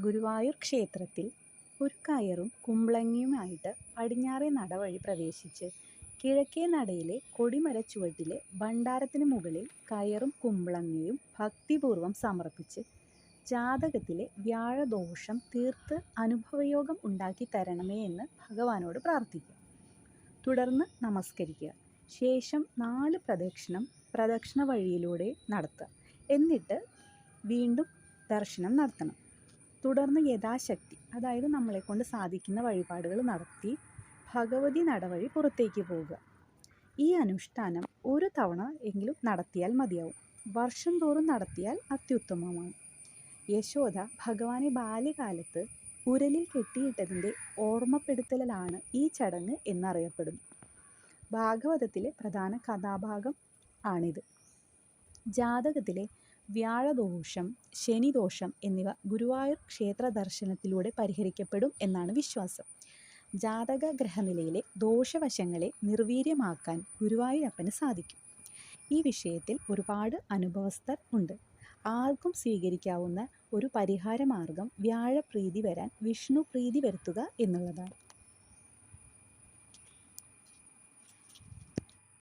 ഗുരുവായൂർ ക്ഷേത്രത്തിൽ ഒരു കയറും കുമ്പളങ്ങിയുമായിട്ട് പടിഞ്ഞാറേ നട വഴി പ്രവേശിച്ച് കിഴക്കേ നടയിലെ കൊടിമരച്ചുവട്ടിലെ ഭണ്ഡാരത്തിന് മുകളിൽ കയറും കുമ്പളങ്ങിയും ഭക്തിപൂർവ്വം സമർപ്പിച്ച് ജാതകത്തിലെ വ്യാഴദോഷം തീർത്ത് അനുഭവയോഗം ഉണ്ടാക്കി തരണമേ എന്ന് ഭഗവാനോട് പ്രാർത്ഥിക്കുക. തുടർന്ന് നമസ്കരിക്കുക. ശേഷം 4 പ്രദക്ഷിണ വഴിയിലൂടെ നടത്തുക. എന്നിട്ട് വീണ്ടും ദർശനം നടത്തണം. തുടർന്ന് യഥാശക്തി, അതായത് നമ്മളെക്കൊണ്ട് സാധിക്കുന്ന വഴിപാടുകൾ നടത്തി ഭഗവതി നടവഴി പുറത്തേക്ക് പോവുക. ഈ അനുഷ്ഠാനം ഒരു തവണ എങ്കിലും നടത്തിയാൽ മതിയാവും. വർഷം തോറും നടത്തിയാൽ അത്യുത്തമമാണ്. യശോദ ഭഗവാനെ ബാല്യകാലത്ത് ഉരലിൽ കെട്ടിയിട്ടതിൻ്റെ ഓർമ്മപ്പെടുത്തലാണ് ഈ ചടങ്ങ് എന്നറിയപ്പെടുന്നു. ഭാഗവതത്തിലെ പ്രധാന കഥാഭാഗം ആണിത്. ജാതകത്തിലെ വ്യാഴദോഷം, ശനിദോഷം എന്നിവ ഗുരുവായൂർ ക്ഷേത്ര ദർശനത്തിലൂടെ പരിഹരിക്കപ്പെടും എന്നാണ് വിശ്വാസം. ജാതക ഗ്രഹനിലയിലെ ദോഷവശങ്ങളെ നിർവീര്യമാക്കാൻ ഗുരുവായൂരപ്പന് സാധിക്കും. ഈ വിഷയത്തിൽ ഒരുപാട് അനുഭവസ്ഥർ ഉണ്ട്. ആർക്കും സ്വീകരിക്കാവുന്ന ഒരു പരിഹാരമാർഗം വ്യാഴപ്രീതി വരാൻ വിഷ്ണു പ്രീതി വരുത്തുക എന്നുള്ളതാണ്.